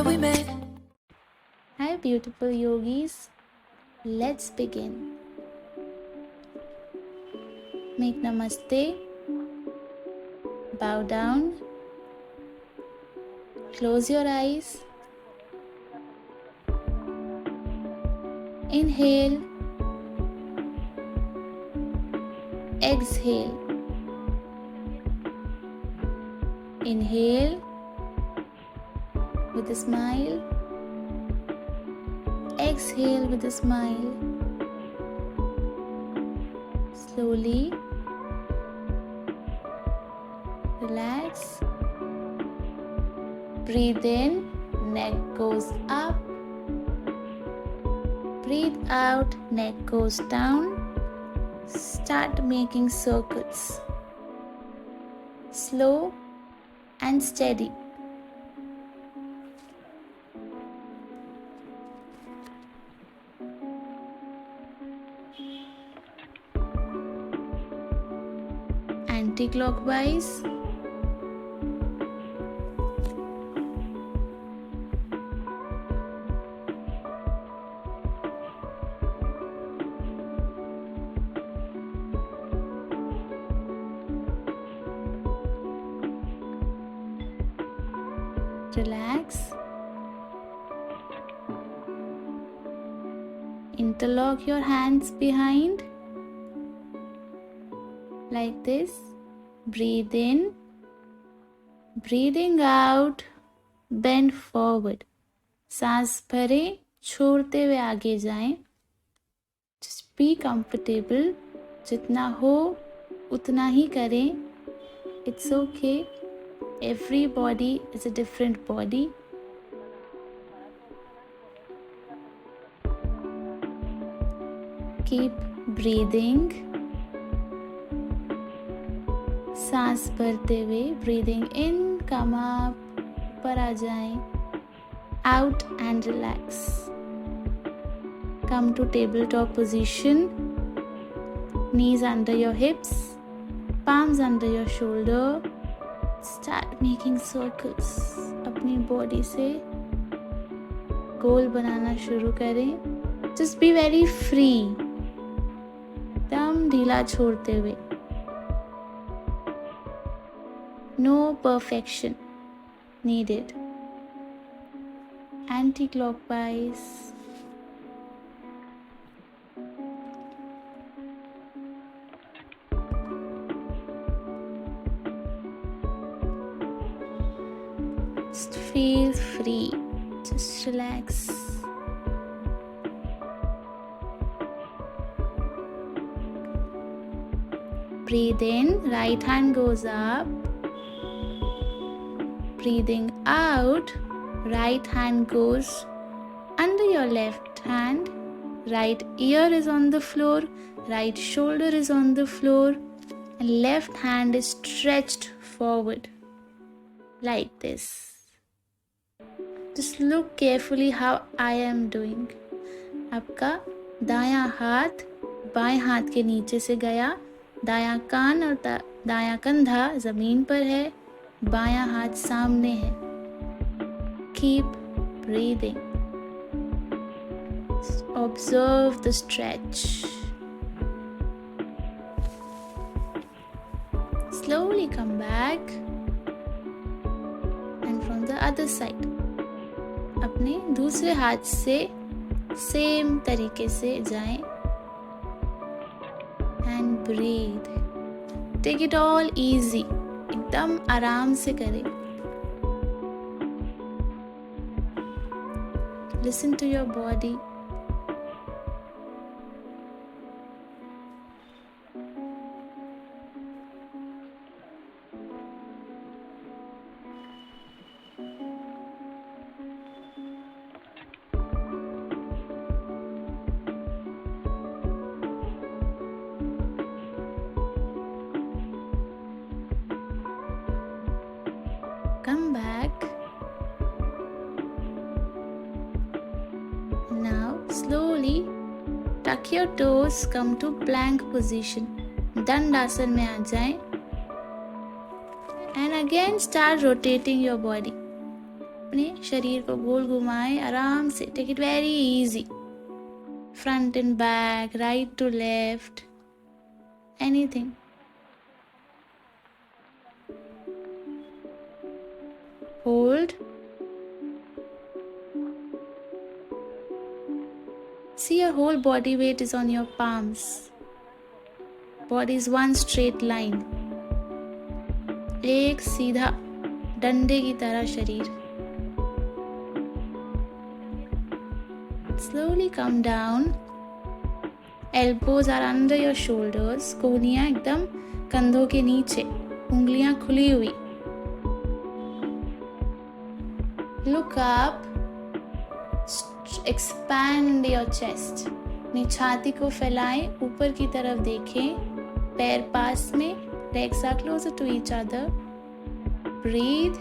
where we met. Hi, beautiful yogis. Let's begin. Make namaste. Bow down. Close your eyes. Inhale. Exhale. Inhale with a smile. Exhale with a smile. Slowly relax. Breathe in, neck goes up. Breathe out, neck goes down. Start making circles. Slow and steady. Anti-clockwise. Relax. Interlock your hands behind like this. Breathe in. Breathing out. Bend forward. सांस भरें, छोड़ते हुए आगे जाएं. Just be comfortable. जितना हो उतना ही करें. It's okay. Every body is a different body. Keep breathing. सांस भरते हुए breathing in, come up, ऊपर आ जाएं. Out and relax. Come to tabletop position. Knees under your hips, palms under your shoulder. Start making circles. अपनी body से गोल बनाना शुरू करें. Just be very free. एकदम ढीला छोड़ते हुए. No perfection needed. Anti-clockwise. Just feel free. Just relax. Breathe in, right hand goes up. Breathing out, right hand goes under your left hand. Right ear is on the floor, right shoulder is on the floor, and left hand is stretched forward like this. Just look carefully how I am doing. आपका दायां हाथ बाएं हाथ के नीचे से गया, दायां कान और दायां कंधा जमीन पर है, बायां हाथ सामने है. Keep breathing. Observe the stretch. Slowly come back and from the other side. अपने दूसरे हाथ से सेम तरीके से जाएं and breathe. Take it all easy. एकदम आराम से करें. Listen to your body. Come back. Now slowly tuck your toes, come to plank position. Dandasana में आ जाएं. And again start rotating your body. अपने शरीर को गोल घुमाएं आराम से. Take it very easy. Front and back, right to left, anything. Hold. See, your whole body weight is on your palms. Body is one straight line. एक सीधा डंडे की तरह शरीर. Slowly come down. Elbows are under your shoulders. कोहनियाँ एकदम कंधों के नीचे, उंगलियाँ खुली हुई. Look up. Expand your chest. अपनी छाती को फैलाएं, ऊपर की तरफ देखें. पैर पास में, legs are closer to each other. Breathe.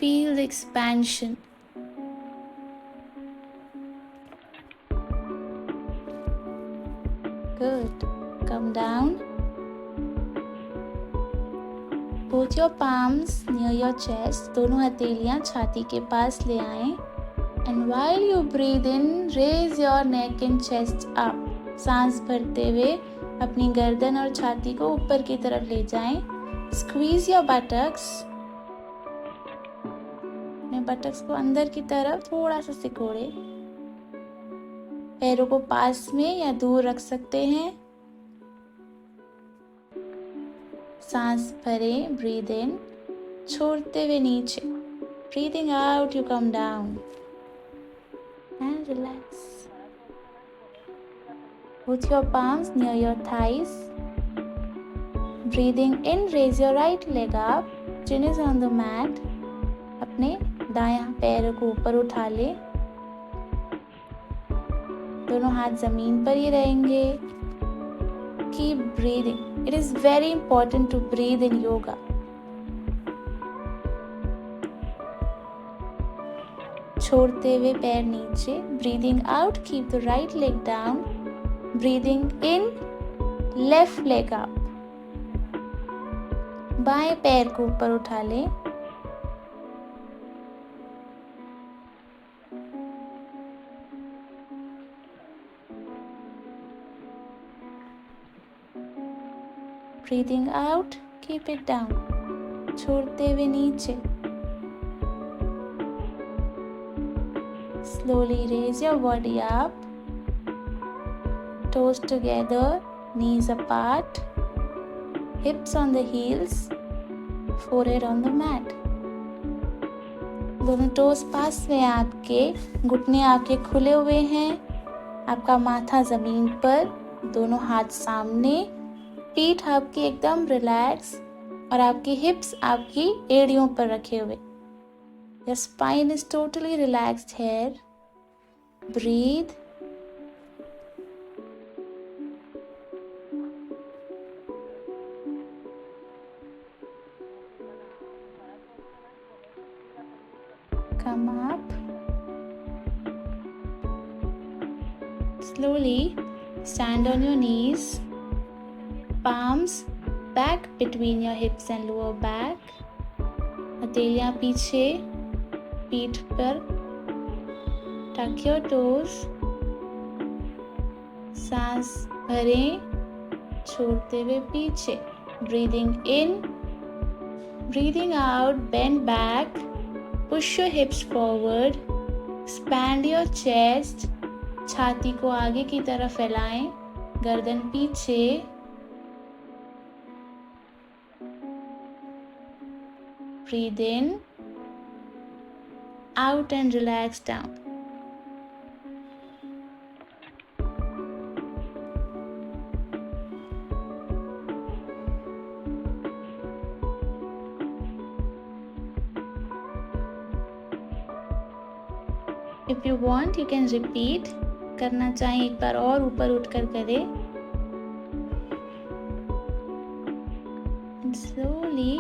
Feel the expansion. Good. Come down. Both your palms near your chest. दोनों हथेलियां छाती के पास ले आएं. And while you breathe in, raise your neck and chest up. सांस भरते हुए अपनी गर्दन और छाती को ऊपर की तरफ ले जाएं. Squeeze your buttocks. अपने बटक्स को अंदर की तरफ थोड़ा सा सिकोड़े. पैरों को पास में या दूर रख सकते हैं. सांस भरें, ब्रीद इन, छोड़ते हुए नीचे. Breathing out, you come down and relax. Put your palms near your thighs. Breathing in, raise your right leg up. Chin is on the mat. अपने दायां पैर को ऊपर उठा ले. दोनों हाथ जमीन पर ही रहेंगे. Keep breathing. It is very important to breathe in yoga. छोड़ते हुए पैर नीचे. Breathing out, keep the right leg down. Breathing in, left leg up. बाएं पैर को ऊपर उठा लें. Breathing out, keep it down. छोड़ते हुए नीचे. Slowly raise your body up. Toes together, knees apart. Hips on the heels, forehead on the mat. दोनों टोस पास में आपके, घुटने आपके खुले हुए हैं. आपका माथा जमीन पर, दोनों हाथ सामने. पीठ आपकी एकदम रिलैक्स और आपकी हिप्स आपकी एड़ियों पर रखे हुए. Your spine is totally relaxed here. Breathe. Come up. Slowly stand on your knees. Palms back between your hips and lower back. हथेलियां पीछे पीठ पर. Tuck your toes. सांस भरें, छोड़ते हुए पीछे. Breathing in, breathing out, bend back. Push your hips forward. Expand your chest. छाती को आगे की तरफ फैलाएं. गर्दन पीछे. Breathe in, out and relax down. If you want, you can repeat. करना चाहें एक बार और ऊपर उठकर करें. And slowly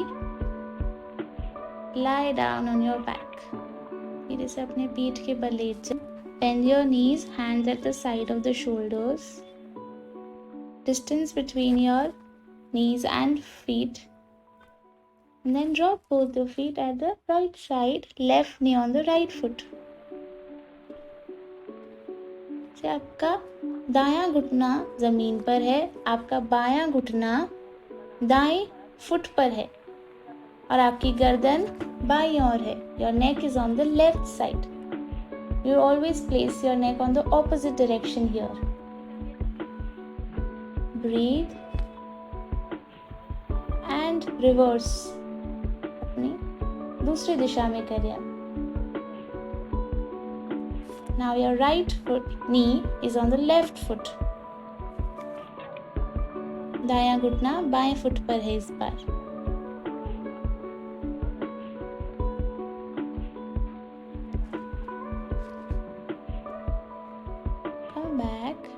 lie down on your back. धीरे से अपने पीठ के बल लेट जाएं. Bend your knees, hands at the side of the shoulders. Distance between your knees and feet. And then drop both the feet at the right side, left knee on the right foot. से आपका दायां घुटना जमीन पर है, आपका बायां घुटना दाएं फुट पर है और आपकी गर्दन बाईं ओर है. Your neck is on the left side. You always place your neck on the opposite direction here. Breathe and reverse. अपनी दूसरी दिशा में करें आप. Now your right foot knee is on the left foot. दायां घुटना बाएं फुट पर है इस बार. Come back,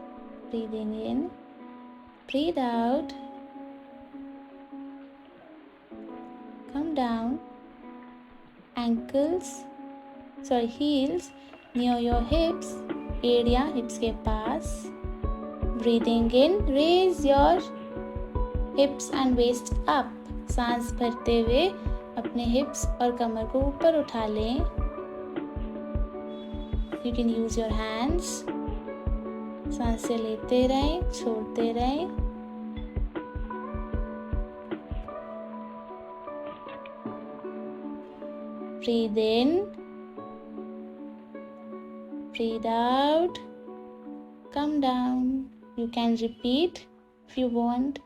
breathing in, breathe out, come down, heels near your hips, area hips के पास. Breathing in, raise your hips and waist up. सांस भरते हुए अपने hips और कमर को ऊपर उठा लें. You can use your hands. सांस से लेते रहें, छोड़ते रहें. Breathe in, breathe out, come down. You can repeat if you want.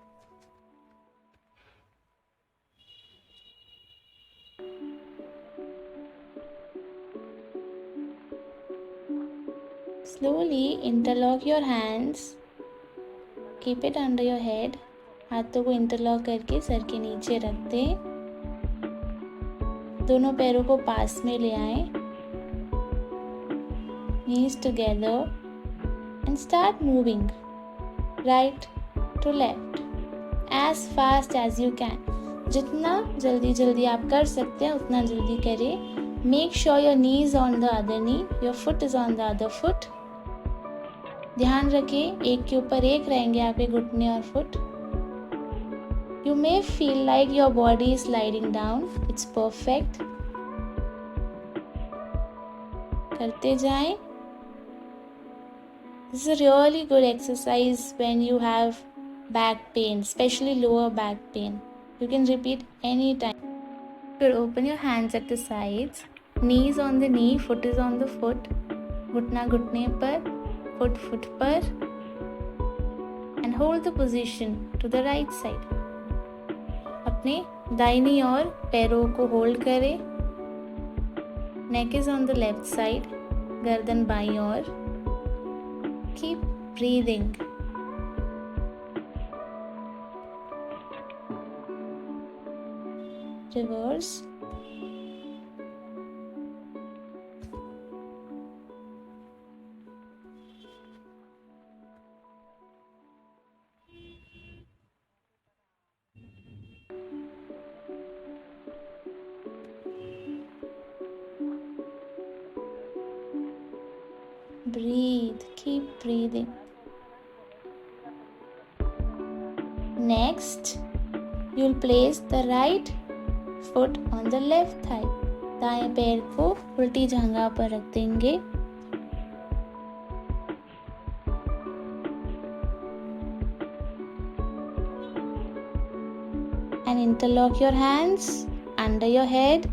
Slowly interlock your hands. Keep it under your head. हाथों को इंटरलॉक करके सर के नीचे रख दें. दोनों पैरों को पास में ले आएं. Knees together and start moving right to left as fast as you can. जितना जल्दी आप कर सकते हैं उतना जल्दी करें. Make sure your knee is on the other knee, your foot is on the other foot. ध्यान रखें एक के ऊपर एक रहेंगे आपके घुटने और foot. You may feel like your body is sliding down. It's perfect. करते जाएं. This is a really good exercise when you have back pain, especially lower back pain. You can repeat anytime. You open your hands at the sides. Knees on the knee, foot is on the foot. घुटना घुटने पर, foot foot पर. And hold the position to the right side. अपने दाहिनी ओर पैरों को hold करें. Neck is on the left side. गर्दन बाईं ओर. Keep breathing. Reverse. Breathe, keep breathing. Next, you'll place the right foot on the left thigh. दाएं पैर को उल्टी जगह पर रख देंगे. And interlock your hands under your head.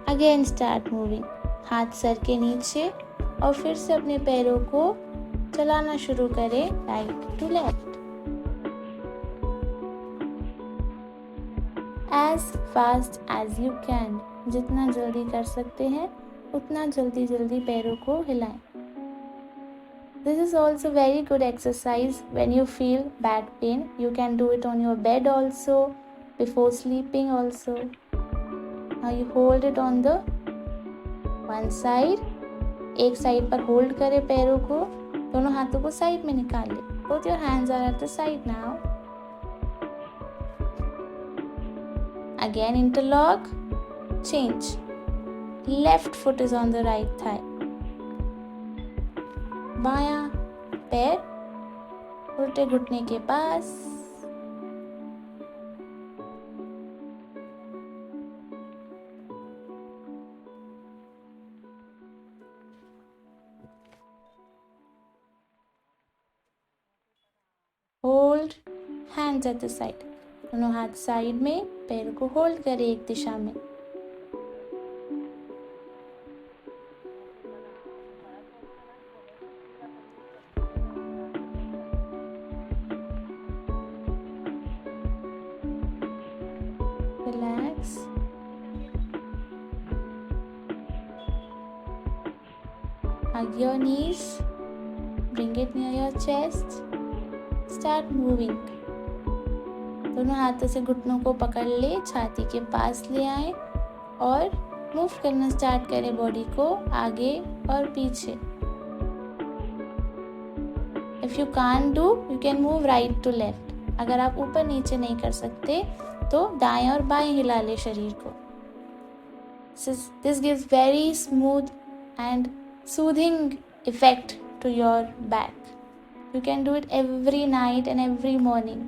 Again start moving. हाथ सर के नीचे और फिर से अपने पैरों को चलाना शुरू करें right to left. As fast as you can. जितना जल्दी कर सकते हैं उतना जल्दी पैरों को हिलाएं. This is also very good exercise when you feel back pain. You can do it on your bed also, before sleeping also. Now you hold it on the one side. एक साइड पर hold करें पैरों को. दोनों हाथों को side में निकाल लें. Both your hands are at the side now. Again interlock. Change. Left foot is on the right thigh. बायां पैर उल्टे घुटने के पास। Hold hands at the side, दोनों हाथ साइड में, पैर को होल्ड करें एक दिशा में। Relax. Hug your knees. Bring it near your chest. Start moving. दोनों हाथों से घुटनों को पकड़ ले, छाती के पास ले आए और मूव करना स्टार्ट करें बॉडी को आगे और पीछे। If you can't do, you can move right to left. अगर आप ऊपर नीचे नहीं कर सकते तो दाएं और बाएं हिला ले शरीर को। This gives very smooth and soothing effect to your back. You can do it every night and every morning.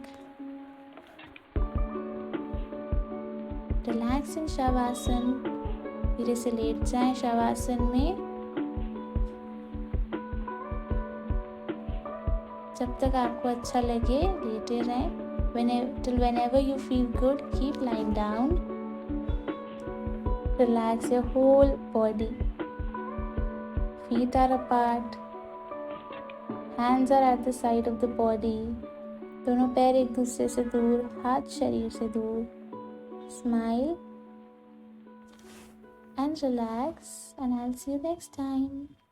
Relax in shavasana, धीरे से लेट जाएं शवासन में। जब तक आपको अच्छा लगे लेटे रहें। Till whenever you feel good, keep lying down. Relax your whole body. Feet are apart. Hands are at the side of the body. दोनों पैर एक दूसरे से दूर, हाथ शरीर से दूर। Smile and relax, and I'll see you next time.